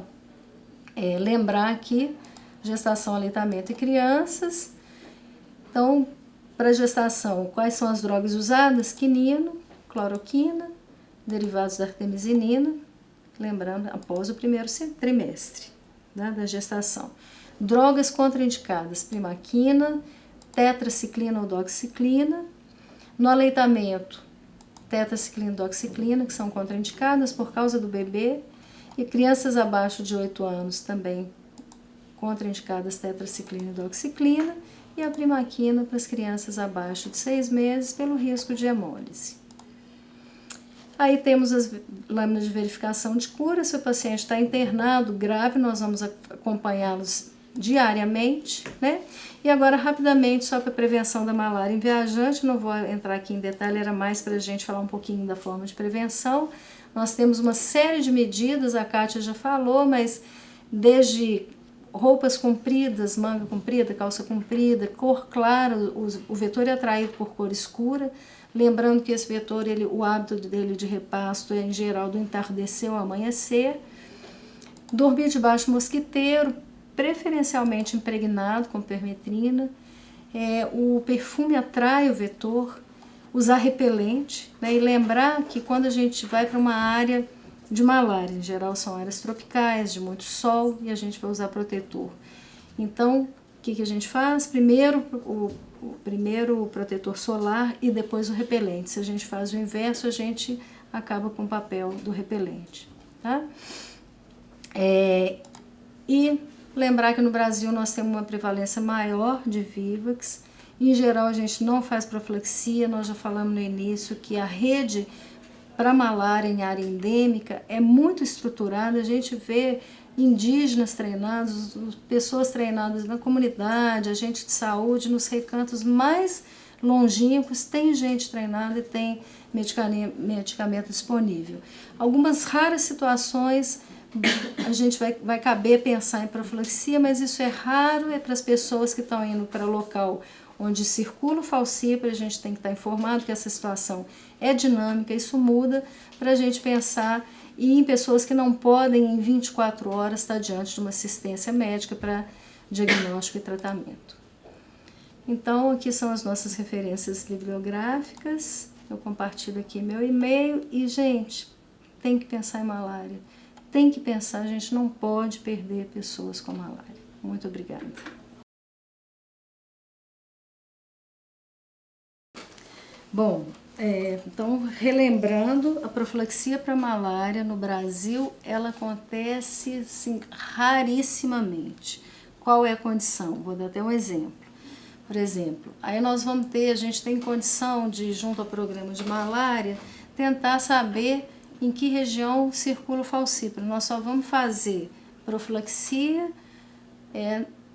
lembrar aqui, gestação, aleitamento e crianças. Então, para gestação, quais são as drogas usadas? Quinino, cloroquina, derivados da artemisinina, lembrando, após o primeiro trimestre, né, da gestação. Drogas contraindicadas, primaquina, tetraciclina ou doxiciclina. No aleitamento, tetraciclina e doxiciclina, que são contraindicadas por causa do bebê. E crianças abaixo de 8 anos também contraindicadas tetraciclina e doxiciclina. E a primaquina para as crianças abaixo de 6 meses pelo risco de hemólise. Aí temos as lâminas de verificação de cura. Se o paciente está internado grave, nós vamos acompanhá-los diariamente, né? E agora, rapidamente, só para prevenção da malária em viajante, não vou entrar aqui em detalhe, era mais para a gente falar um pouquinho da forma de prevenção. Nós temos uma série de medidas, a Kátia já falou, mas desde roupas compridas, manga comprida, calça comprida, cor clara, o vetor é atraído por cor escura. Lembrando que esse vetor, o hábito dele de repasto é em geral do entardecer ao amanhecer. Dormir debaixo do mosquiteiro, preferencialmente impregnado com permetrina. O perfume atrai o vetor. Usar repelente, né? E lembrar que quando a gente vai para uma área de malária, em geral são áreas tropicais, de muito sol, e a gente vai usar protetor. Então, o que a gente faz? Primeiro o protetor solar e depois o repelente. Se a gente faz o inverso, a gente acaba com o papel do repelente, tá? E lembrar que no Brasil nós temos uma prevalência maior de Vivax. Em geral, a gente não faz profilaxia. Nós já falamos no início que a rede para malária em área endêmica é muito estruturada. A gente vê indígenas treinados, pessoas treinadas na comunidade, agente de saúde nos recantos mais longínquos, tem gente treinada e tem medicamento disponível. Algumas raras situações a gente vai caber pensar em profilaxia, mas isso é raro, é para as pessoas que estão indo para local onde circula o falciparum. A gente tem que estar informado que essa situação é dinâmica, isso muda, para a gente pensar em pessoas que não podem em 24 horas estar diante de uma assistência médica para diagnóstico e tratamento. Então, aqui são as nossas referências bibliográficas. Eu compartilho aqui meu e-mail e, gente, tem que pensar em malária. Tem que pensar, a gente não pode perder pessoas com malária. Muito obrigada. Bom, então, relembrando, a profilaxia para malária no Brasil, ela acontece assim, rarissimamente. Qual é a condição? Vou dar até um exemplo. Por exemplo, aí nós vamos ter, a gente tem condição de, junto ao programa de malária, tentar saber em que região circula o falciparum. Nós só vamos fazer profilaxia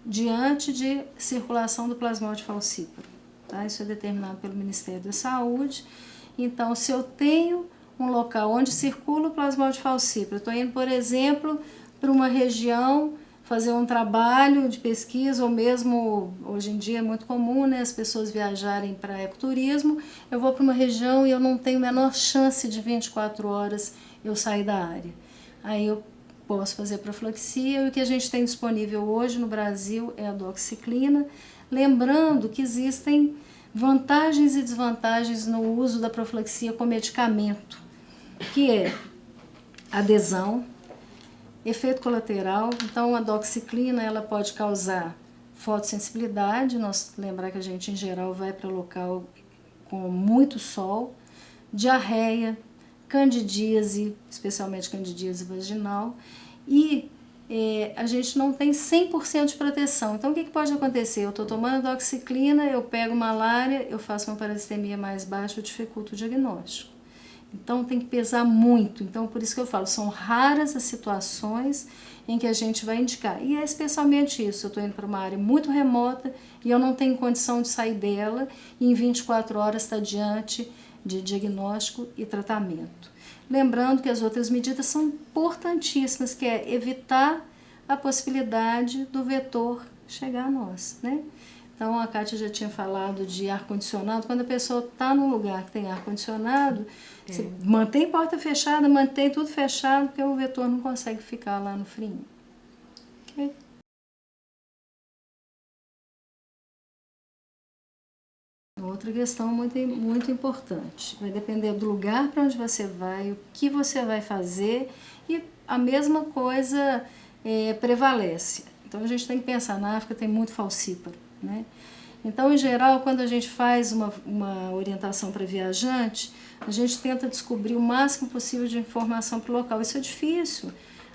diante de circulação do plasmódio falciparum. Tá? Isso é determinado pelo Ministério da Saúde. Então, se eu tenho um local onde circula o plasmódio falciparum, eu estou indo, por exemplo, para uma região fazer um trabalho de pesquisa, ou mesmo, hoje em dia é muito comum, né, as pessoas viajarem para ecoturismo, eu vou para uma região e eu não tenho a menor chance de 24 horas eu sair da área. Aí eu posso fazer profilaxia, e o que a gente tem disponível hoje no Brasil é a doxiciclina, lembrando que existem vantagens e desvantagens no uso da profilaxia com medicamento, que é adesão, efeito colateral. Então, a doxiciclina ela pode causar fotossensibilidade, nós lembrar que a gente em geral vai para local com muito sol, diarreia, candidíase, especialmente candidíase vaginal, e a gente não tem 100% de proteção. Então, o que pode acontecer? Eu estou tomando doxiciclina, eu pego malária, eu faço uma parasitemia mais baixa, eu dificulto o diagnóstico. Então, tem que pesar muito. Então, por isso que eu falo, são raras as situações em que a gente vai indicar. E é especialmente isso, eu estou indo para uma área muito remota e eu não tenho condição de sair dela e em 24 horas estar diante de diagnóstico e tratamento. Lembrando que as outras medidas são importantíssimas, que é evitar a possibilidade do vetor chegar a nós, né? Então, a Kátia já tinha falado de ar-condicionado. Quando a pessoa está num lugar que tem ar-condicionado, você mantém porta fechada, mantém tudo fechado, porque o vetor não consegue ficar lá no frio. Ok? Outra questão muito importante. Vai depender do lugar para onde você vai, o que você vai fazer, e a mesma coisa prevalece. Então, a gente tem que pensar, na África tem muito falcíparo, né? Então, em geral, quando a gente faz uma orientação para viajante, a gente tenta descobrir o máximo possível de informação para o local. Isso é difícil.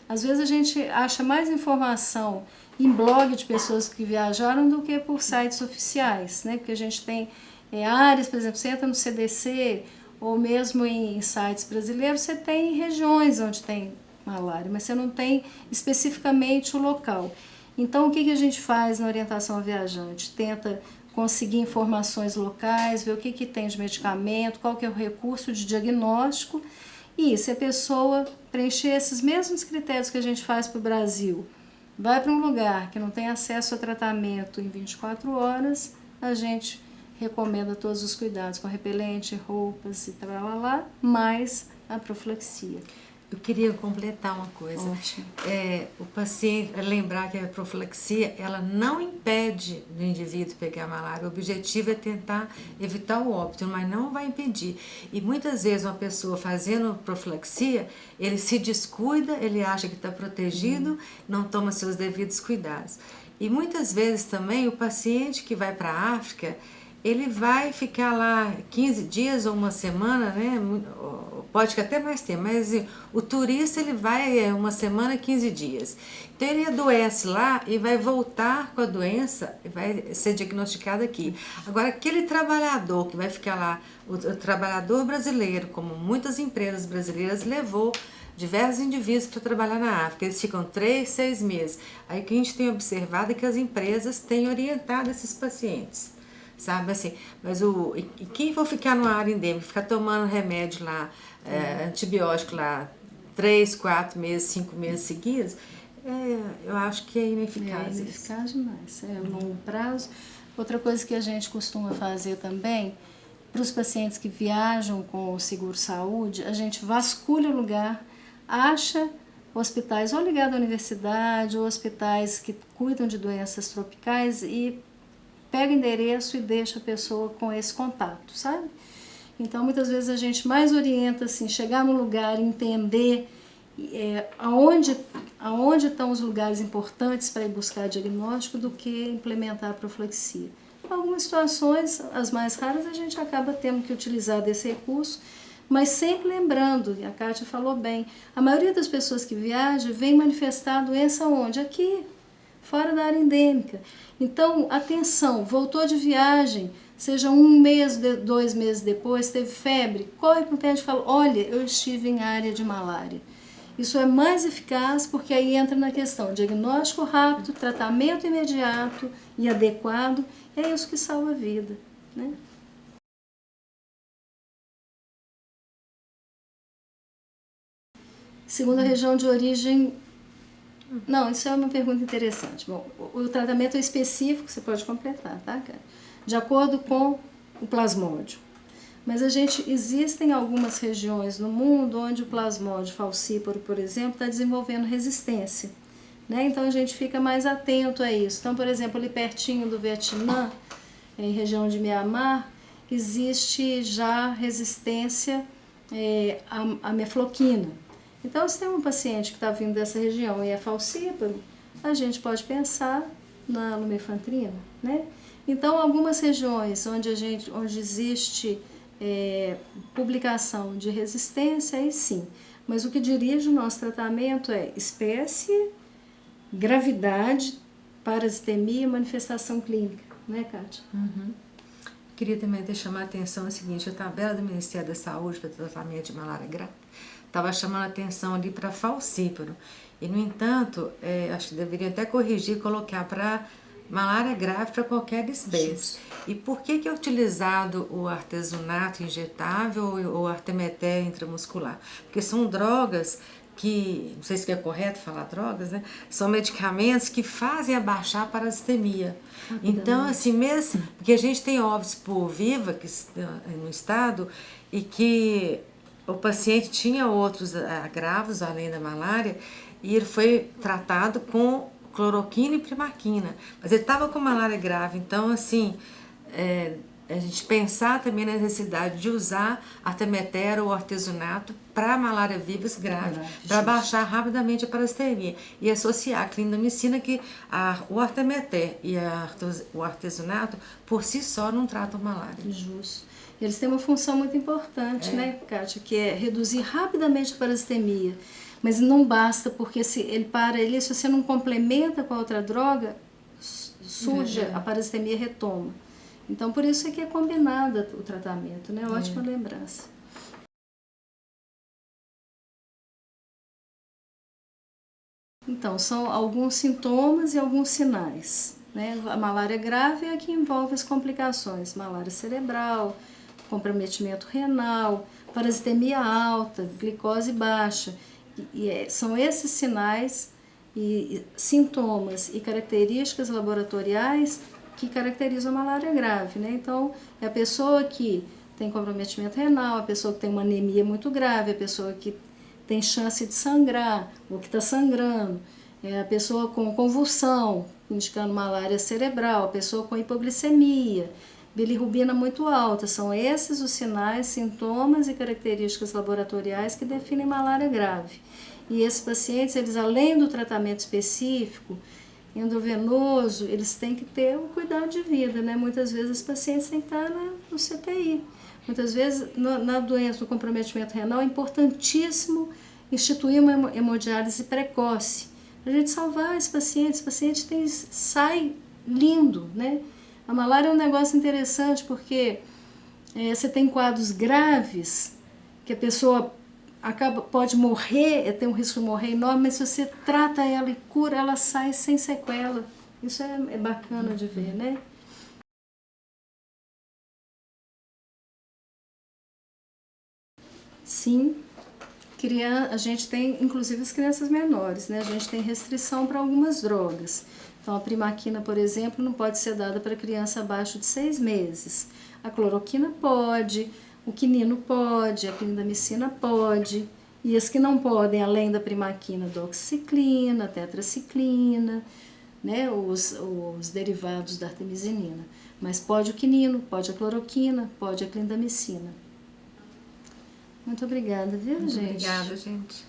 Às vezes a gente acha mais informação em blog de pessoas que viajaram do que por sites oficiais, né? Porque a gente tem áreas, por exemplo, você entra no CDC ou mesmo em sites brasileiros, você tem regiões onde tem malária, mas você não tem especificamente o local. Então, o que a gente faz na orientação ao viajante? Tenta conseguir informações locais, ver o que tem de medicamento, qual que é o recurso de diagnóstico, e se a pessoa preencher esses mesmos critérios que a gente faz para o Brasil, vai para um lugar que não tem acesso a tratamento em 24 horas, a gente recomenda todos os cuidados com repelente, roupas e tal, mais a profilaxia. Eu queria completar uma coisa. Ótimo. O paciente, lembrar que a profilaxia, ela não impede do indivíduo pegar malária. O objetivo é tentar evitar o óbito, mas não vai impedir. E muitas vezes uma pessoa fazendo profilaxia, ele se descuida, ele acha que está protegido, não toma seus devidos cuidados. E muitas vezes também o paciente que vai para a África, ele vai ficar lá 15 dias ou uma semana, né? Pode que até mais tempo, mas o turista ele vai uma semana, 15 dias. Então ele adoece lá e vai voltar com a doença e vai ser diagnosticado aqui. Agora, aquele trabalhador que vai ficar lá, o trabalhador brasileiro, como muitas empresas brasileiras, levou diversos indivíduos para trabalhar na África. Eles ficam 3, 6 meses. Aí o que a gente tem observado é que as empresas têm orientado esses pacientes. Sabe assim, mas e quem for ficar numa área endêmica, ficar tomando remédio lá, antibiótico lá, 3, 4 meses, 5 meses seguidos, eu acho que é ineficaz. É ineficaz demais, é longo prazo. Outra coisa que a gente costuma fazer também, para os pacientes que viajam com o seguro-saúde, a gente vasculha o lugar, acha hospitais ou ligados à universidade, ou hospitais que cuidam de doenças tropicais e pega o endereço e deixa a pessoa com esse contato, sabe? Então, muitas vezes a gente mais orienta, assim, chegar no lugar, entender aonde estão os lugares importantes para ir buscar diagnóstico do que implementar a profilaxia. Em algumas situações, as mais raras, a gente acaba tendo que utilizar desse recurso, mas sempre lembrando, e a Kátia falou bem, a maioria das pessoas que viajam vem manifestar a doença onde? Aqui, fora da área endêmica. Então, atenção, voltou de viagem, seja 1 mês, 2 meses depois, teve febre, corre para o médico e fala, olha, eu estive em área de malária. Isso é mais eficaz porque aí entra na questão diagnóstico rápido, tratamento imediato e adequado, é isso que salva a vida, né? Segunda região de origem. Não, isso é uma pergunta interessante. Bom, o tratamento é específico, você pode completar, tá, cara? De acordo com o plasmódio. Mas existem algumas regiões no mundo onde o plasmódio falcíparo, por exemplo, está desenvolvendo resistência, né? Então a gente fica mais atento a isso. Então, por exemplo, ali pertinho do Vietnã, em região de Mianmar, existe já resistência à mefloquina. Então, se tem um paciente que está vindo dessa região e é falcíparo, a gente pode pensar na lumefantrina, né? Então, algumas regiões onde existe publicação de resistência, aí sim. Mas o que dirige o nosso tratamento é espécie, gravidade, parasitemia e manifestação clínica, né, Kátia? Uhum. Queria também chamar a atenção o seguinte, a tabela do Ministério da Saúde para tratamento de malária grave estava chamando a atenção ali para falcíparo. E, no entanto, acho que deveria até corrigir, colocar para malária grave para qualquer espécie. E por que é utilizado o artesunato injetável ou artemeter intramuscular? Porque são drogas que, não sei se é correto falar drogas, né? São medicamentos que fazem abaixar a parasitemia. Então, assim, mesmo, porque a gente tem óbitos por viva que, no estado, e que o paciente tinha outros agravos além da malária, e ele foi tratado com cloroquina e primaquina, mas ele estava com malária grave, então, assim, a gente pensar também na necessidade de usar artemetera ou artesunato para malária vírus grave, para baixar rapidamente a parasitemia e associar a clindamicina, que o artemeter e o artesunato por si só não tratam malária. Justo. Eles têm uma função muito importante, né, Kátia, que é reduzir rapidamente a parasitemia. Mas não basta, porque se você não complementa com a outra droga, surge a parasitemia retoma. Então, por isso é que é combinada o tratamento, né? Ótima lembrança. Então, são alguns sintomas e alguns sinais, né? A malária grave é a que envolve as complicações, malária cerebral, comprometimento renal, parasitemia alta, glicose baixa. São esses sinais e sintomas e características laboratoriais que caracterizam a malária grave, né? Então, é a pessoa que tem comprometimento renal, a pessoa que tem uma anemia muito grave, a pessoa que tem chance de sangrar ou que está sangrando, a pessoa com convulsão, indicando malária cerebral, a pessoa com hipoglicemia, bilirrubina muito alta. São esses os sinais, sintomas e características laboratoriais que definem malária grave. E esses pacientes, eles além do tratamento específico, endovenoso, eles têm que ter um cuidado de vida, né? Muitas vezes os pacientes têm que estar no CTI. Muitas vezes, na doença do comprometimento renal, é importantíssimo instituir uma hemodiálise precoce. Para a gente salvar esse paciente sai lindo, né? A malária é um negócio interessante porque você tem quadros graves que a pessoa pode morrer, tem um risco de morrer enorme, mas se você trata ela e cura, ela sai sem sequela. Isso é bacana de ver, né? Sim, a gente tem, inclusive as crianças menores, né? A gente tem restrição para algumas drogas. Então, a primaquina, por exemplo, não pode ser dada para criança abaixo de 6 meses. A cloroquina pode, o quinino pode, a clindamicina pode. E as que não podem, além da primaquina, doxiciclina, tetraciclina, né, os derivados da artemisinina. Mas pode o quinino, pode a cloroquina, pode a clindamicina. Muito obrigada, viu, gente? Obrigada, gente.